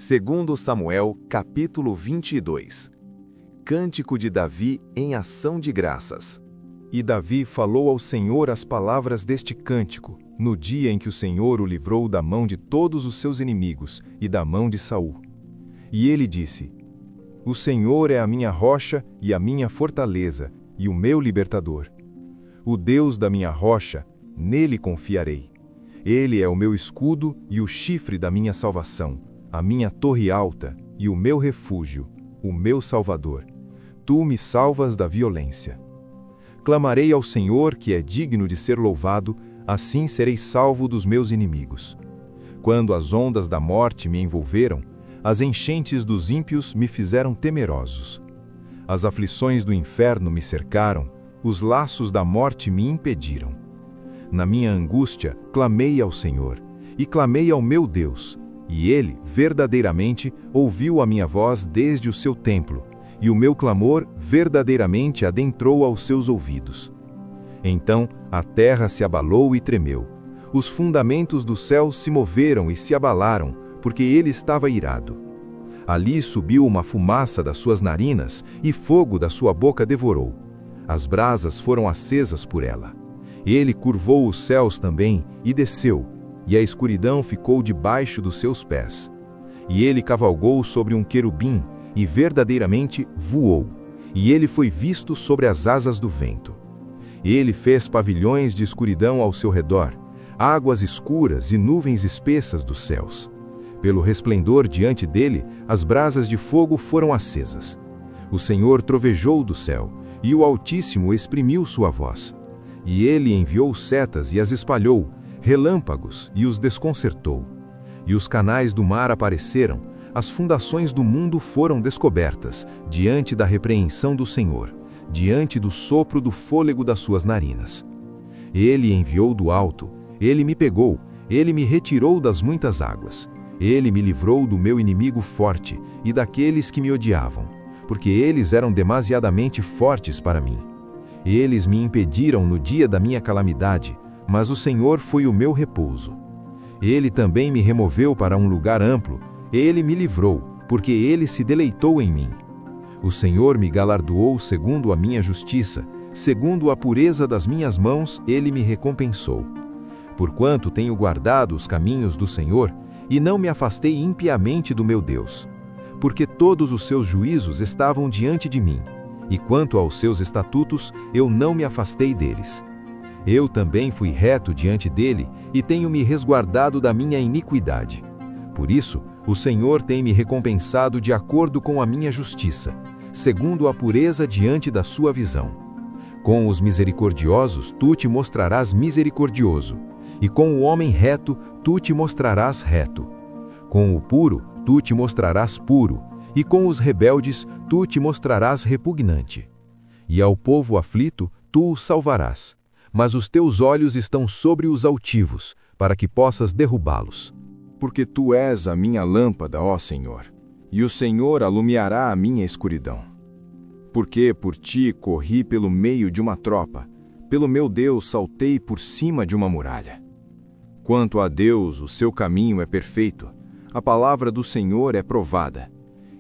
Segundo Samuel, capítulo 22. Cântico de Davi em ação de graças. E Davi falou ao Senhor as palavras deste cântico, no dia em que o Senhor o livrou da mão de todos os seus inimigos e da mão de Saul. E ele disse: O Senhor é a minha rocha e a minha fortaleza, e o meu libertador. O Deus da minha rocha, nele confiarei. Ele é o meu escudo e o chifre da minha salvação, a minha torre alta e o meu refúgio, o meu Salvador. Tu me salvas da violência. Clamarei ao Senhor, que é digno de ser louvado, assim serei salvo dos meus inimigos. Quando as ondas da morte me envolveram, as enchentes dos ímpios me fizeram temerosos. As aflições do inferno me cercaram, os laços da morte me impediram. Na minha angústia, clamei ao Senhor, e clamei ao meu Deus, e Ele, verdadeiramente, ouviu a minha voz desde o seu templo, e o meu clamor verdadeiramente adentrou aos seus ouvidos. Então a terra se abalou e tremeu. Os fundamentos do céu se moveram e se abalaram, porque ele estava irado. Ali subiu uma fumaça das suas narinas, e fogo da sua boca devorou. As brasas foram acesas por ela. Ele curvou os céus também, e desceu, e a escuridão ficou debaixo dos seus pés. E ele cavalgou sobre um querubim, e verdadeiramente voou, e ele foi visto sobre as asas do vento. Ele fez pavilhões de escuridão ao seu redor, águas escuras e nuvens espessas dos céus. Pelo resplendor diante dele, as brasas de fogo foram acesas. O Senhor trovejou do céu, e o Altíssimo exprimiu sua voz. E ele enviou setas e as espalhou, relâmpagos, e os desconcertou. E os canais do mar apareceram, as fundações do mundo foram descobertas, diante da repreensão do Senhor, diante do sopro do fôlego das suas narinas. Ele enviou do alto, ele me pegou, ele me retirou das muitas águas. Ele me livrou do meu inimigo forte e daqueles que me odiavam, porque eles eram demasiadamente fortes para mim. Eles me impediram no dia da minha calamidade, mas o Senhor foi o meu repouso. Ele também me removeu para um lugar amplo, ele me livrou, porque ele se deleitou em mim. O Senhor me galardoou segundo a minha justiça, segundo a pureza das minhas mãos, ele me recompensou. Porquanto tenho guardado os caminhos do Senhor, e não me afastei impiamente do meu Deus. Porque todos os seus juízos estavam diante de mim, e quanto aos seus estatutos, eu não me afastei deles. Eu também fui reto diante dele, e tenho me resguardado da minha iniquidade. Por isso, o Senhor tem me recompensado de acordo com a minha justiça, segundo a pureza diante da sua visão. Com os misericordiosos tu te mostrarás misericordioso, e com o homem reto tu te mostrarás reto. Com o puro tu te mostrarás puro, e com os rebeldes tu te mostrarás repugnante. E ao povo aflito tu o salvarás, mas os teus olhos estão sobre os altivos, para que possas derrubá-los. Porque tu és a minha lâmpada, ó Senhor, e o Senhor alumiará a minha escuridão. Porque por ti corri pelo meio de uma tropa, pelo meu Deus saltei por cima de uma muralha. Quanto a Deus, o seu caminho é perfeito, a palavra do Senhor é provada.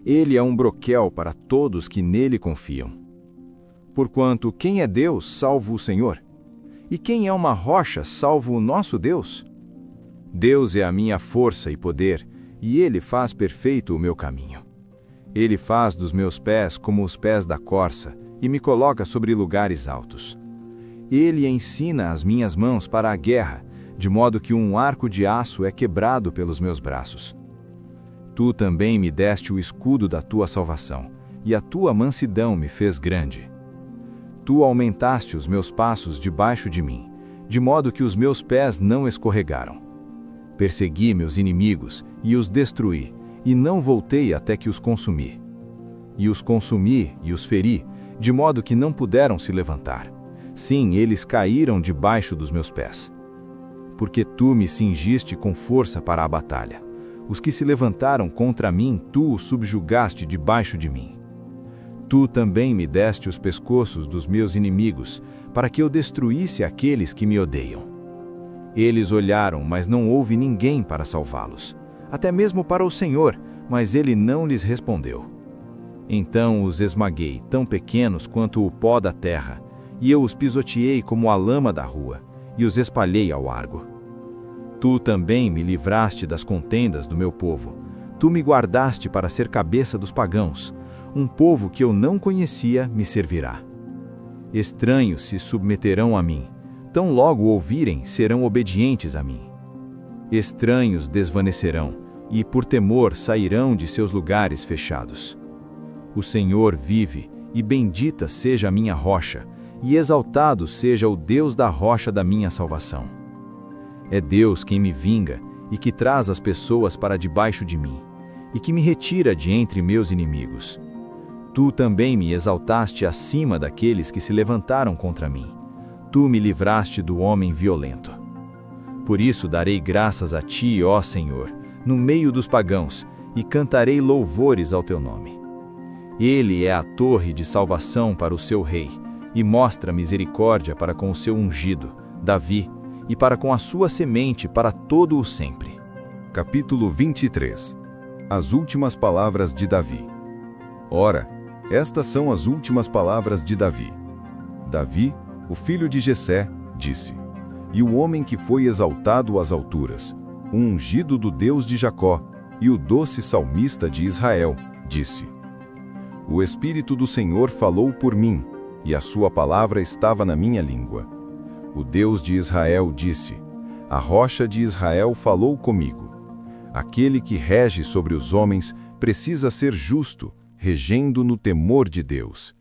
Ele é um broquel para todos que nele confiam. Porquanto quem é Deus, salvo o Senhor? E quem é uma rocha, salvo o nosso Deus? Deus é a minha força e poder, e Ele faz perfeito o meu caminho. Ele faz dos meus pés como os pés da corça, e me coloca sobre lugares altos. Ele ensina as minhas mãos para a guerra, de modo que um arco de aço é quebrado pelos meus braços. Tu também me deste o escudo da tua salvação, e a tua mansidão me fez grande. Tu aumentaste os meus passos debaixo de mim, de modo que os meus pés não escorregaram. Persegui meus inimigos e os destruí, e não voltei até que os consumi. E os consumi e os feri, de modo que não puderam se levantar. Sim, eles caíram debaixo dos meus pés. Porque tu me cingiste com força para a batalha. Os que se levantaram contra mim, tu os subjugaste debaixo de mim. Tu também me deste os pescoços dos meus inimigos, para que eu destruísse aqueles que me odeiam. Eles olharam, mas não houve ninguém para salvá-los. Até mesmo para o Senhor, Mas ele não lhes respondeu. Então os esmaguei, tão pequenos quanto o pó da terra, e eu os pisoteei como a lama da rua, e os espalhei ao largo. Tu também me livraste das contendas do meu povo. Tu me guardaste para ser cabeça dos pagãos. Um povo que eu não conhecia me servirá. Estranhos se submeterão a mim. Tão logo ouvirem, serão obedientes a mim. Estranhos desvanecerão, e por temor sairão de seus lugares fechados. O Senhor vive, e bendita seja a minha rocha, e exaltado seja o Deus da rocha da minha salvação. É Deus quem me vinga, e que traz as pessoas para debaixo de mim, e que me retira de entre meus inimigos. Tu também me exaltaste acima daqueles que se levantaram contra mim. Tu me livraste do homem violento. Por isso darei graças a ti, ó Senhor, no meio dos pagãos, e cantarei louvores ao teu nome. Ele é a torre de salvação para o seu rei, e mostra misericórdia para com o seu ungido, Davi, e para com a sua semente para todo o sempre. Capítulo 23. As últimas palavras de Davi. Ora, estas são as últimas palavras de Davi. Davi, o filho de Jessé, disse: E o homem que foi exaltado às alturas, o ungido do Deus de Jacó, e o doce salmista de Israel, disse: O Espírito do Senhor falou por mim, e a sua palavra estava na minha língua. O Deus de Israel disse: A rocha de Israel falou comigo. Aquele que rege sobre os homens precisa ser justo, regendo no temor de Deus.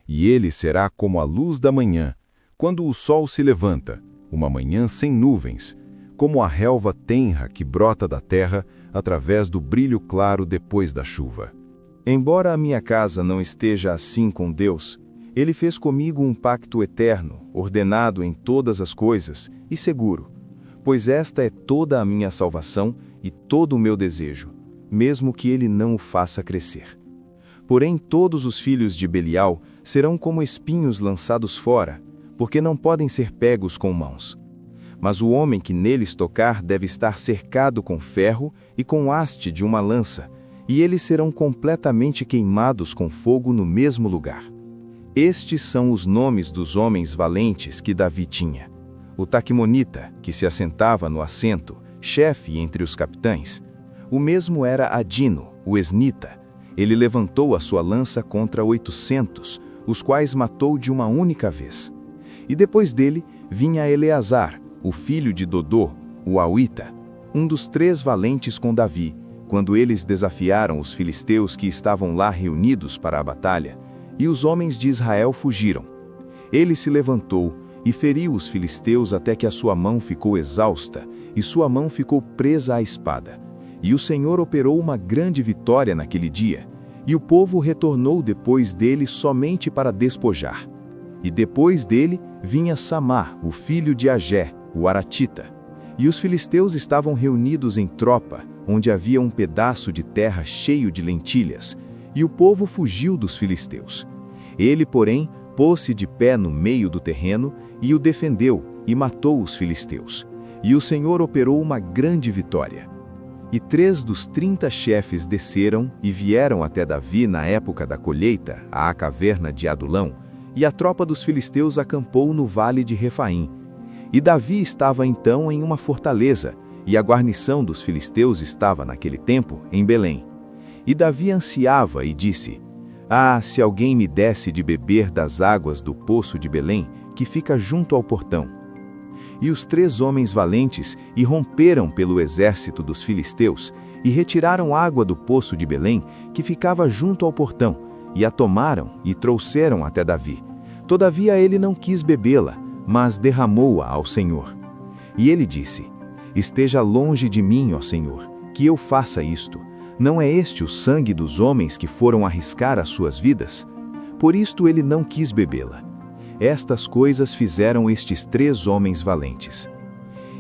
E ele será como a luz da manhã, quando o sol se levanta, uma manhã sem nuvens, como a relva tenra que brota da terra através do brilho claro depois da chuva. Embora a minha casa não esteja assim com Deus, Ele fez comigo um pacto eterno, ordenado em todas as coisas e seguro, pois esta é toda a minha salvação e todo o meu desejo, mesmo que Ele não o faça crescer. Porém, todos os filhos de Belial serão como espinhos lançados fora, porque não podem ser pegos com mãos. Mas o homem que neles tocar deve estar cercado com ferro e com haste de uma lança, e eles serão completamente queimados com fogo no mesmo lugar. Estes são os nomes dos homens valentes que Davi tinha. O Taquimonita, que se assentava no assento, chefe entre os capitães. O mesmo era Adino, o esnita. Ele levantou a sua lança contra 800, os quais matou de uma única vez. E depois dele vinha Eleazar, o filho de Dodô, o Auita, um dos 3 valentes com Davi, quando eles desafiaram os filisteus que estavam lá reunidos para a batalha, e os homens de Israel fugiram. Ele se levantou e feriu os filisteus até que a sua mão ficou exausta, e sua mão ficou presa à espada. E o Senhor operou uma grande vitória naquele dia, e o povo retornou depois dele somente para despojar. E depois dele vinha Samá, o filho de Agé, o Aratita. E os filisteus estavam reunidos em tropa, onde havia um pedaço de terra cheio de lentilhas, e o povo fugiu dos filisteus. Ele, porém, pôs-se de pé no meio do terreno, e o defendeu, e matou os filisteus. E o Senhor operou uma grande vitória. E 3 dos 30 chefes desceram e vieram até Davi na época da colheita, à caverna de Adulão, e a tropa dos filisteus acampou no vale de Refaim. E Davi estava então em uma fortaleza, e a guarnição dos filisteus estava naquele tempo em Belém. E Davi ansiava e disse: Ah, se alguém me desse de beber das águas do poço de Belém, que fica junto ao portão. E os 3 homens valentes irromperam pelo exército dos filisteus e retiraram água do poço de Belém, que ficava junto ao portão, e a tomaram e trouxeram até Davi. Todavia ele não quis bebê-la, mas derramou-a ao Senhor. E ele disse: Esteja longe de mim, ó Senhor, que eu faça isto. Não é este o sangue dos homens que foram arriscar as suas vidas? Por isto ele não quis bebê-la. Estas coisas fizeram estes 3 homens valentes.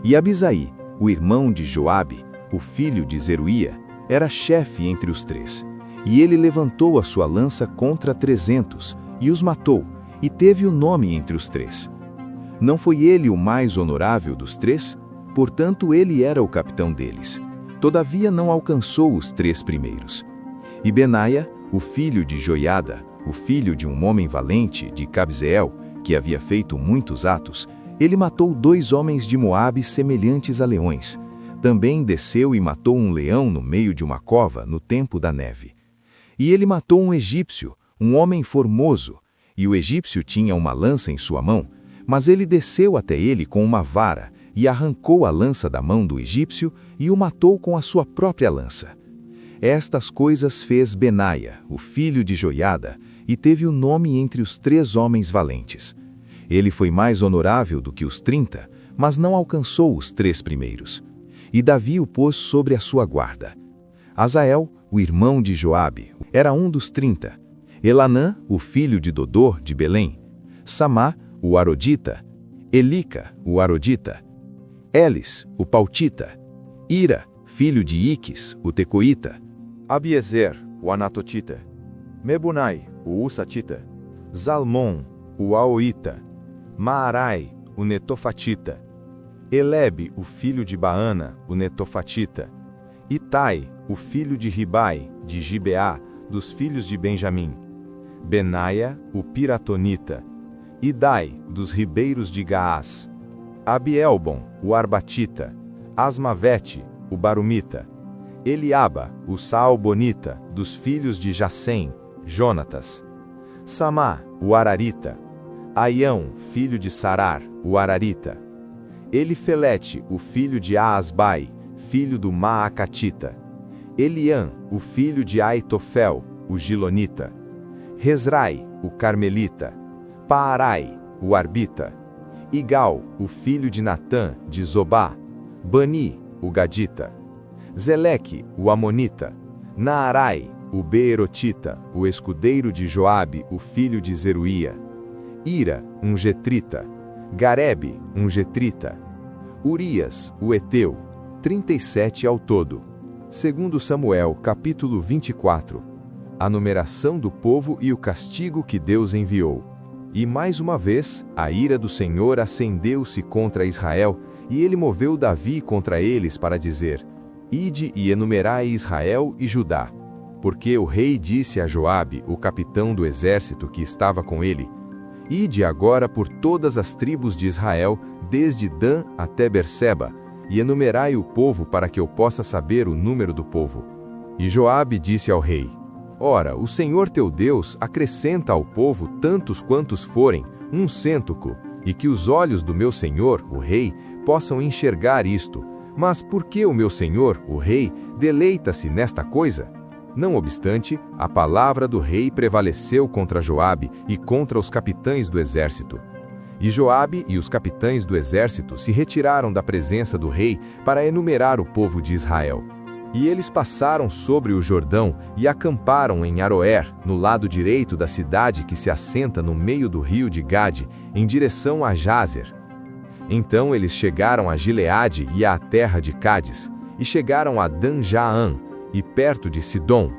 E Abisaí, o irmão de Joabe, o filho de Zeruía, era chefe entre os 3. E ele levantou a sua lança contra 300, e os matou, e teve o nome entre os 3. Não foi ele o mais honorável dos 3? Portanto, ele era o capitão deles. Todavia não alcançou os 3 primeiros. E Benaia, o filho de Joiada, o filho de um homem valente de Cabzeel, que havia feito muitos atos, ele matou 2 homens de Moabe semelhantes a leões. Também desceu e matou um leão no meio de uma cova no tempo da neve. E ele matou um egípcio, um homem formoso, e o egípcio tinha uma lança em sua mão, mas ele desceu até ele com uma vara, e arrancou a lança da mão do egípcio e o matou com a sua própria lança. Estas coisas fez Benaia, o filho de Joiada, e teve o nome entre os 3 homens valentes. Ele foi mais honorável do que os 30, mas não alcançou os 3 primeiros. E Davi o pôs sobre a sua guarda. Azael, o irmão de Joabe, era um dos 30. Elanã, o filho de Dodor, de Belém. Samá, o Arodita. Elica, o Arodita. Elis, o Pautita. Ira, filho de Iques, o Tecoíta. Abiezer, o Anatotita. Mebunai, o Usatita. Zalmon, o Aoita. Maarai, o Netofatita. Elebe, o filho de Baana, o Netofatita. Itai, o filho de Ribai, de Gibeá, dos filhos de Benjamim. Benaia, o Piratonita. Idai, dos ribeiros de Gaás. Abielbon, o Arbatita. Asmavete, o Barumita. Eliaba, o Saalbonita, dos filhos de Jacém, Jonatas. Samá, o Ararita. Aião, filho de Sarar, o Ararita. Elifelete, o filho de Aasbai, filho do Maacatita. Eliã, o filho de Aitofel, o Gilonita. Rezrai, o Carmelita. Paarai, o Arbita. Igal, o filho de Natã, de Zobá. Bani, o Gadita. Zeleque, o Amonita. Naarai, o Beerotita, o escudeiro de Joabe, o filho de Zeruía. Ira, um Getrita. Garebe, um Getrita. Urias, o Eteu. 37 ao todo. Segundo Samuel, capítulo 24. A numeração do povo e o castigo que Deus enviou. E mais uma vez, a ira do Senhor acendeu-se contra Israel, e ele moveu Davi contra eles para dizer: Ide e enumerai Israel e Judá. Porque o rei disse a Joabe, o capitão do exército que estava com ele: Ide agora por todas as tribos de Israel, desde Dan até Berseba, e enumerai o povo para que eu possa saber o número do povo. E Joabe disse ao rei: Ora, o Senhor teu Deus acrescenta ao povo tantos quantos forem, um cêntuplo, e que os olhos do meu senhor, o rei, possam enxergar isto. Mas por que o meu senhor, o rei, deleita-se nesta coisa? Não obstante, a palavra do rei prevaleceu contra Joabe e contra os capitães do exército. E Joabe e os capitães do exército se retiraram da presença do rei para enumerar o povo de Israel. E eles passaram sobre o Jordão e acamparam em Aroer, no lado direito da cidade que se assenta no meio do rio de Gade, em direção a Jazer. Então eles chegaram a Gileade e à terra de Cádiz, e chegaram a Dan-Jaã, e perto de Sidom,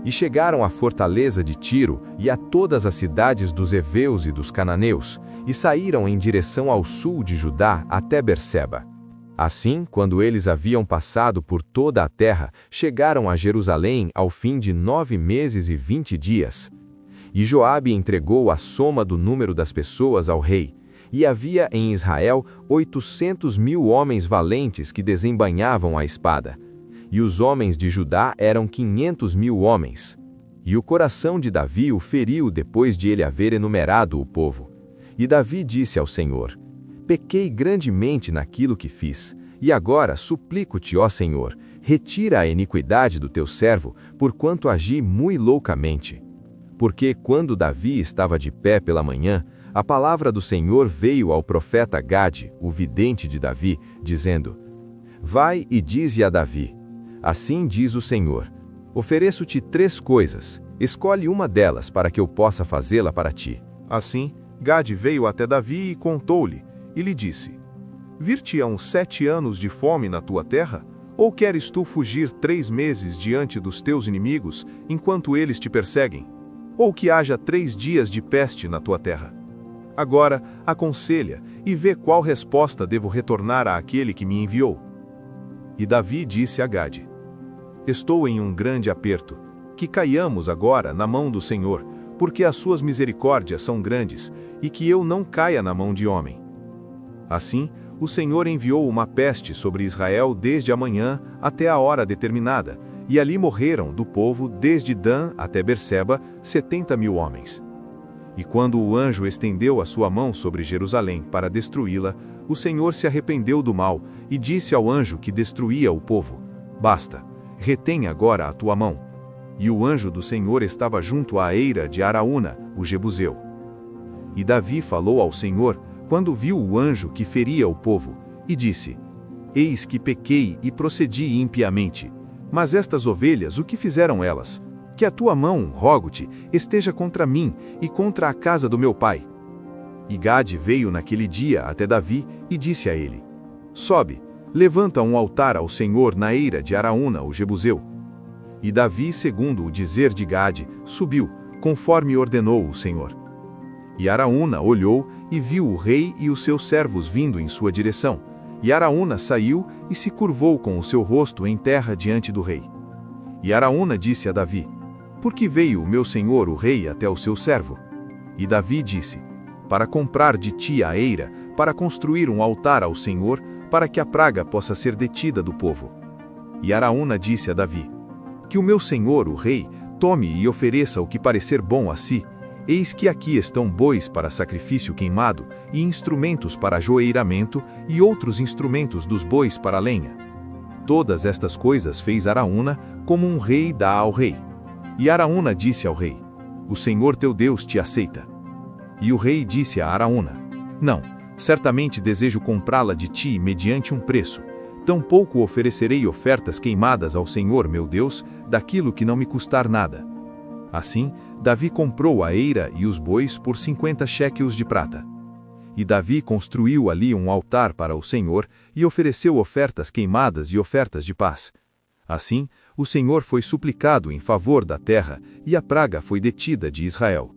e chegaram à fortaleza de Tiro e a todas as cidades dos heveus e dos cananeus, e saíram em direção ao sul de Judá até Berseba. Assim, quando eles haviam passado por toda a terra, chegaram a Jerusalém ao fim de 9 meses e 20 dias. E Joabe entregou a soma do número das pessoas ao rei, e havia em Israel 800.000 homens valentes que desembainhavam a espada. E os homens de Judá eram 500.000 homens. E o coração de Davi o feriu depois de ele haver enumerado o povo. E Davi disse ao Senhor: Pequei grandemente naquilo que fiz, e agora suplico-te, ó Senhor, retira a iniquidade do teu servo, porquanto agi mui loucamente. Porque quando Davi estava de pé pela manhã, a palavra do Senhor veio ao profeta Gade, o vidente de Davi, dizendo: Vai e dize a Davi: Assim diz o Senhor: Ofereço-te 3 coisas, escolhe uma delas para que eu possa fazê-la para ti. Assim, Gade veio até Davi e contou-lhe, e lhe disse: Vir-te-ão 7 anos de fome na tua terra? Ou queres tu fugir 3 meses diante dos teus inimigos, enquanto eles te perseguem? Ou que haja 3 dias de peste na tua terra? Agora, aconselha, e vê qual resposta devo retornar àquele que me enviou. E Davi disse a Gade: Estou em um grande aperto, que caiamos agora na mão do Senhor, porque as suas misericórdias são grandes, e que eu não caia na mão de homem. Assim, o Senhor enviou uma peste sobre Israel desde a manhã até a hora determinada, e ali morreram do povo, desde Dan até Berseba, 70.000 homens. E quando o anjo estendeu a sua mão sobre Jerusalém para destruí-la, o Senhor se arrependeu do mal, e disse ao anjo que destruía o povo: Basta, retém agora a tua mão. E o anjo do Senhor estava junto à eira de Araúna, o Jebuseu. E Davi falou ao Senhor, quando viu o anjo que feria o povo, e disse: Eis que pequei e procedi impiamente. Mas estas ovelhas, o que fizeram elas? Que a tua mão, rogo-te, esteja contra mim e contra a casa do meu pai. E Gade veio naquele dia até Davi e disse a ele: Sobe, levanta um altar ao Senhor na eira de Araúna, o Jebuseu. E Davi, segundo o dizer de Gade, subiu, conforme ordenou o Senhor. E Araúna olhou e viu o rei e os seus servos vindo em sua direção. E Araúna saiu e se curvou com o seu rosto em terra diante do rei. E Araúna disse a Davi: Por que veio o meu senhor o rei até o seu servo? E Davi disse: Para comprar de ti a eira, para construir um altar ao Senhor, para que a praga possa ser detida do povo. E Araúna disse a Davi: Que o meu senhor, o rei, tome e ofereça o que parecer bom a si. Eis que aqui estão bois para sacrifício queimado, e instrumentos para ajoeiramento, e outros instrumentos dos bois para lenha. Todas estas coisas fez Araúna, como um rei dá ao rei. E Araúna disse ao rei: O Senhor teu Deus te aceita. E o rei disse a Araúna: Não, certamente desejo comprá-la de ti mediante um preço. Tampouco oferecerei ofertas queimadas ao Senhor meu Deus, daquilo que não me custar nada. Assim, Davi comprou a eira e os bois por 50 shequels de prata. E Davi construiu ali um altar para o Senhor, e ofereceu ofertas queimadas e ofertas de paz. Assim, o Senhor foi suplicado em favor da terra, e a praga foi detida de Israel.